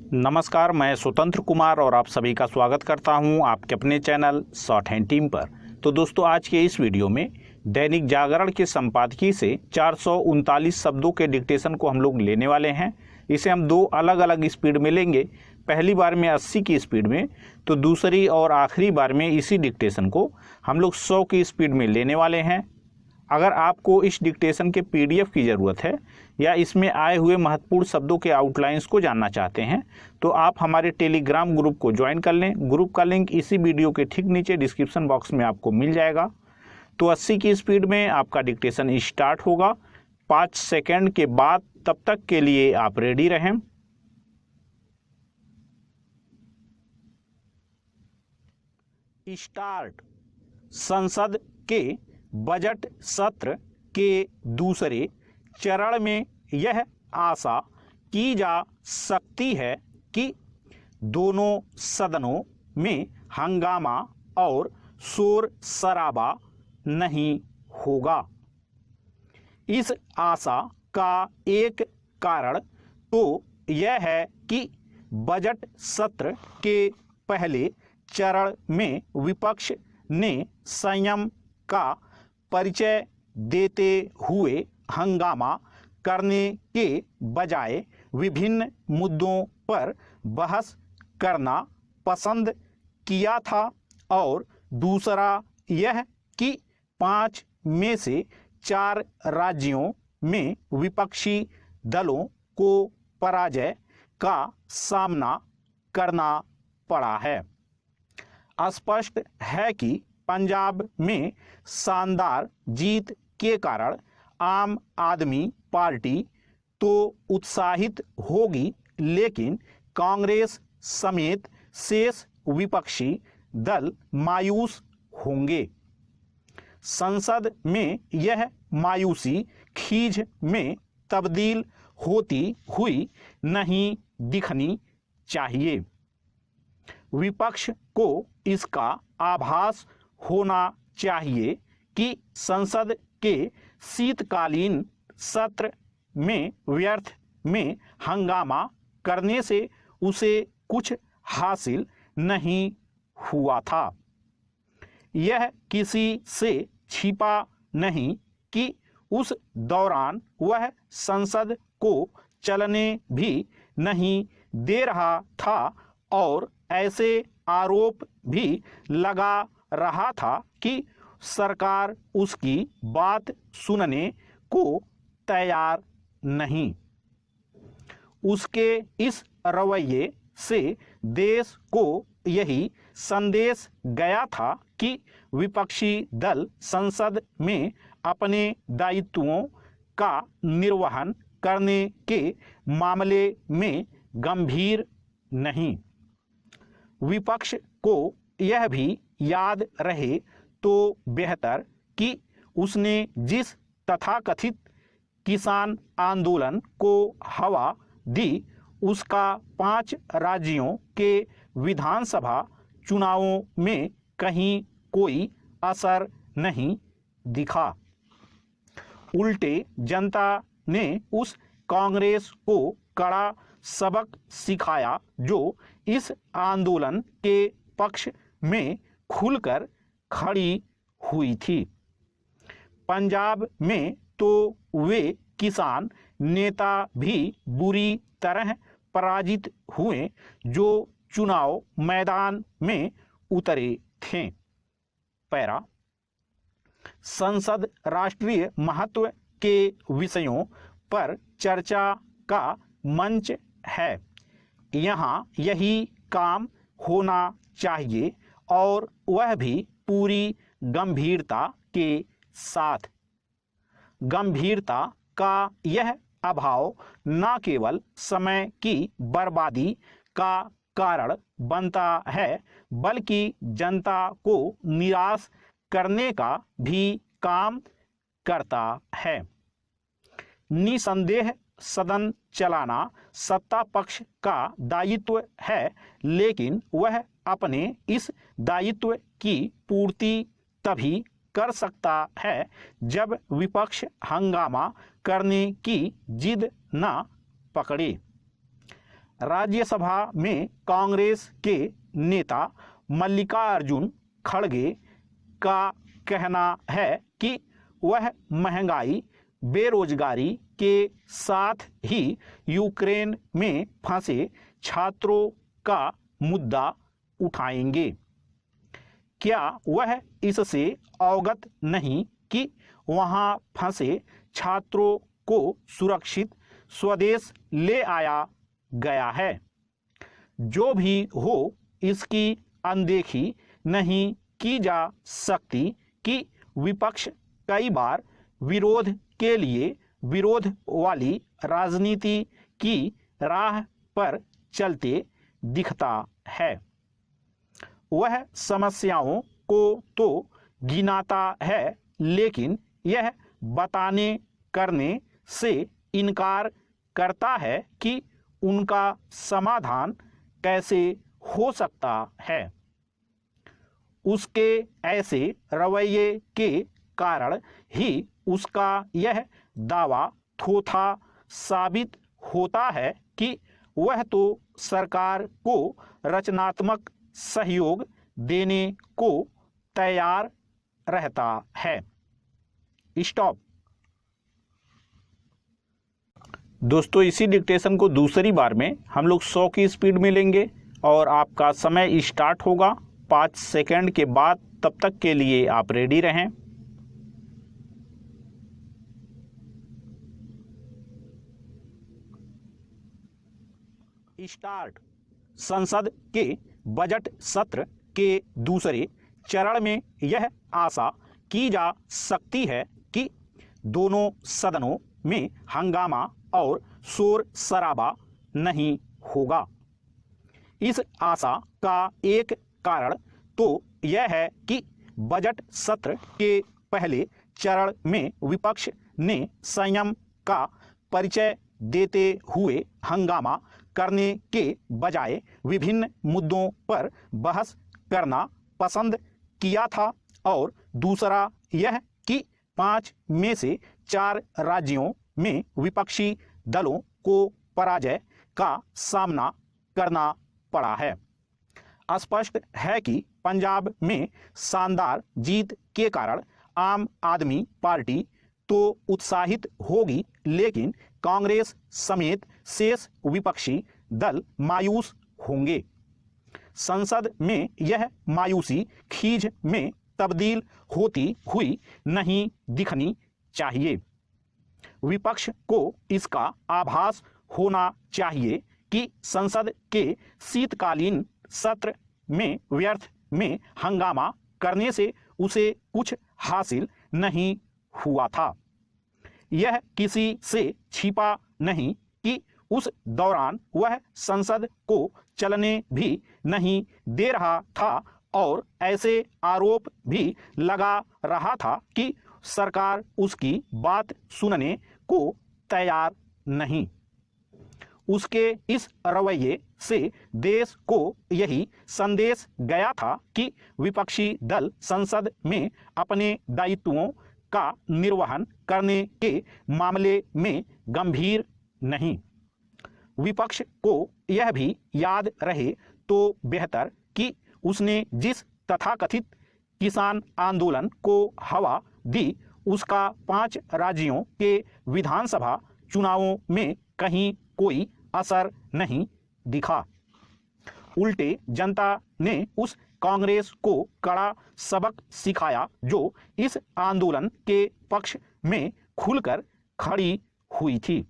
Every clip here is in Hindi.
नमस्कार, मैं स्वतंत्र कुमार और आप सभी का स्वागत करता हूं आपके अपने चैनल शॉर्ट हैंड टीम पर। तो दोस्तों, आज के इस वीडियो में दैनिक जागरण के संपादकीय से 439 शब्दों के डिक्टेशन को हम लोग लेने वाले हैं। इसे हम दो अलग अलग स्पीड में लेंगे। पहली बार में 80 की स्पीड में, तो दूसरी और आखिरी बार में इसी डिक्टेशन को हम लोग 100 की स्पीड में लेने वाले हैं। अगर आपको इस डिक्टेशन के PDF की ज़रूरत है या इसमें आए हुए महत्वपूर्ण शब्दों के आउटलाइंस को जानना चाहते हैं तो आप हमारे टेलीग्राम ग्रुप को ज्वाइन कर लें। ग्रुप का लिंक इसी वीडियो के ठीक नीचे डिस्क्रिप्शन बॉक्स में आपको मिल जाएगा। तो 80 की स्पीड में आपका डिक्टेशन स्टार्ट होगा 5 सेकंड के बाद। तब तक के लिए आप रेडी रहें। स्टार्ट। संसद के बजट सत्र के दूसरे चरण में यह आशा की जा सकती है कि दोनों सदनों में हंगामा और शोर शराबा नहीं होगा। इस आशा का एक कारण तो यह है कि बजट सत्र के पहले चरण में विपक्ष ने संयम का परिचय देते हुए हंगामा करने के बजाय विभिन्न मुद्दों पर बहस करना पसंद किया था, और दूसरा यह कि 5 में से 4 राज्यों में विपक्षी दलों को पराजय का सामना करना पड़ा है। स्पष्ट है कि पंजाब में शानदार जीत के कारण आम आदमी पार्टी तो उत्साहित होगी, लेकिन कांग्रेस समेत शेष विपक्षी दल मायूस होंगे। संसद में यह मायूसी खींच में तब्दील होती हुई नहीं दिखनी चाहिए। विपक्ष को इसका आभास होना चाहिए कि संसद के शीतकालीन सत्र में व्यर्थ में हंगामा करने से उसे कुछ हासिल नहीं हुआ था। यह किसी से छिपा नहीं कि उस दौरान वह संसद को चलने भी नहीं दे रहा था और ऐसे आरोप भी लगा रहा था कि सरकार उसकी बात सुनने को तैयार नहीं। उसके इस रवैये से देश को यही संदेश गया था कि विपक्षी दल संसद में अपने दायित्वों का निर्वहन करने के मामले में गंभीर नहीं। विपक्ष को यह भी याद रहे तो बेहतर कि उसने जिस तथाकथित किसान आंदोलन को हवा दी उसका 5 राज्यों के विधानसभा चुनावों में कहीं कोई असर नहीं दिखा। उल्टे जनता ने उस कांग्रेस को कड़ा सबक सिखाया जो इस आंदोलन के पक्ष में खुलकर खड़ी हुई थी। पंजाब में तो वे किसान नेता भी बुरी तरह पराजित हुए जो चुनाव मैदान में उतरे थे। पैरा। संसद राष्ट्रीय महत्व के विषयों पर चर्चा का मंच है। यहाँ यही काम होना चाहिए और वह भी पूरी गंभीरता के साथ। गंभीरता का यह अभाव न केवल समय की बर्बादी का कारण बनता है बल्कि जनता को निराश करने का भी काम करता है। निसंदेह सदन चलाना सत्ता पक्ष का दायित्व है, लेकिन वह अपने इस दायित्व की पूर्ति तभी कर सकता है जब विपक्ष हंगामा करने की जिद न पकड़े। राज्यसभा में कांग्रेस के नेता मल्लिकार्जुन खड़गे का कहना है कि वह महंगाई, बेरोजगारी के साथ ही यूक्रेन में फंसे छात्रों का मुद्दा उठाएंगे। क्या वह इससे अवगत नहीं कि वहां फंसे छात्रों को सुरक्षित स्वदेश ले आया गया है? जो भी हो, इसकी अनदेखी नहीं की जा सकती कि विपक्ष कई बार विरोध के लिए विरोध वाली राजनीति की राह पर चलते दिखता है। वह समस्याओं को तो गिनाता है, लेकिन यह बताने करने से इनकार करता है कि उनका समाधान कैसे हो सकता है। उसके ऐसे रवैये के कारण ही उसका यह दावा थोथा साबित होता है कि वह तो सरकार को रचनात्मक सहयोग देने को तैयार रहता है। स्टॉप। दोस्तों, इसी डिक्टेशन को दूसरी बार में हम लोग 100 की स्पीड में लेंगे और आपका समय स्टार्ट होगा 5 सेकंड के बाद। तब तक के लिए आप रेडी रहें। स्टार्ट। संसद के बजट सत्र के दूसरे चरण में यह आशा की जा सकती है कि दोनों सदनों में हंगामा और शोर शराबा नहीं होगा। इस आशा का एक कारण तो यह है कि बजट सत्र के पहले चरण में विपक्ष ने संयम का परिचय देते हुए हंगामा करने के बजाय विभिन्न मुद्दों पर बहस करना पसंद किया था, और दूसरा यह कि 5 में से 4 राज्यों में विपक्षी दलों को पराजय का सामना करना पड़ा है। स्पष्ट है कि पंजाब में शानदार जीत के कारण आम आदमी पार्टी तो उत्साहित होगी, लेकिन कांग्रेस समेत शेष विपक्षी दल मायूस होंगे। संसद में यह मायूसी खींच में तब्दील होती हुई नहीं दिखनी चाहिए। विपक्ष को इसका आभास होना चाहिए कि संसद के शीतकालीन सत्र में व्यर्थ में हंगामा करने से उसे कुछ हासिल नहीं हुआ था। यह किसी से छिपा नहीं कि उस दौरान वह संसद को चलने भी नहीं दे रहा था, और ऐसे आरोप भी लगा रहा था कि सरकार उसकी बात सुनने को तैयार नहीं। उसके इस रवैये से देश को यही संदेश गया था कि विपक्षी दल संसद में अपने दायित्वों का निर्वहन करने के मामले में गंभीर नहीं। विपक्ष को यह भी याद रहे तो बेहतर कि उसने जिस तथाकथित किसान आंदोलन को हवा दी, उसका 5 राज्यों के विधानसभा चुनावों में कहीं कोई असर नहीं दिखा। उल्टे जनता ने उस कांग्रेस को कड़ा सबक सिखाया जो इस आंदोलन के पक्ष में खुलकर खड़ी हुई थी।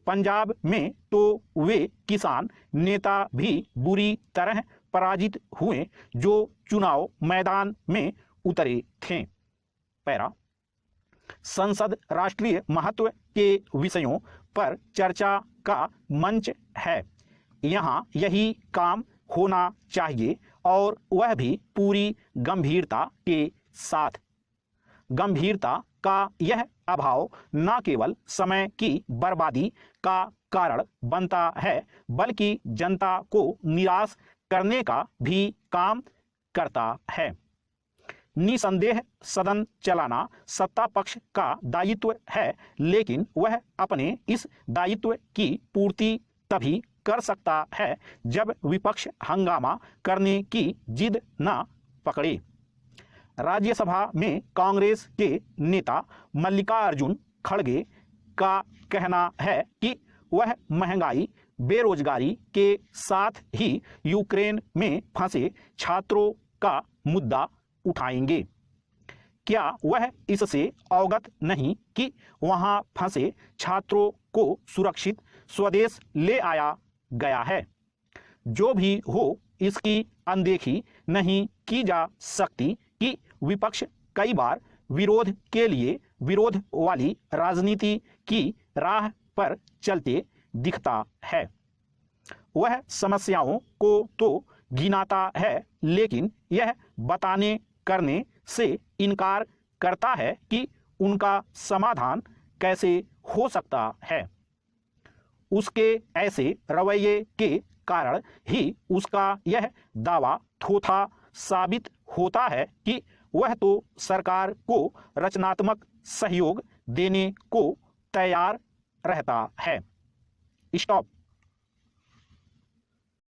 पंजाब में तो वे किसान नेता भी बुरी तरह पराजित हुए जो चुनाव मैदान में उतरे थे। पैरा। संसद राष्ट्रीय महत्व के विषयों पर चर्चा का मंच है। यहाँ यही काम होना चाहिए, और वह भी पूरी गंभीरता के साथ। गंभीरता का यह अभाव न केवल समय की बर्बादी का कारण बनता है, बल्कि जनता को निराश करने का भी काम करता है। निसंदेह सदन चलाना सत्ता पक्ष का दायित्व है, लेकिन वह अपने इस दायित्व की पूर्ति तभी कर सकता है जब विपक्ष हंगामा करने की जिद न पकड़े। राज्यसभा में कांग्रेस के नेता मल्लिकार्जुन खड़गे का कहना है कि वह महंगाई, बेरोजगारी के साथ ही यूक्रेन में फंसे छात्रों का मुद्दा उठाएंगे। क्या वह इससे अवगत नहीं कि वहां फंसे छात्रों को सुरक्षित स्वदेश ले आया गया है? जो भी हो, इसकी अनदेखी नहीं की जा सकती कि विपक्ष कई बार विरोध के लिए विरोध वाली राजनीति की राह पर चलते दिखता है। वह समस्याओं को तो गिनाता है, लेकिन यह बताने करने से इनकार करता है कि उनका समाधान कैसे हो सकता है। उसके ऐसे रवैये के कारण ही उसका यह दावा थोथा साबित होता है कि वह तो सरकार को रचनात्मक सहयोग देने को तैयार रहता है। स्टॉप।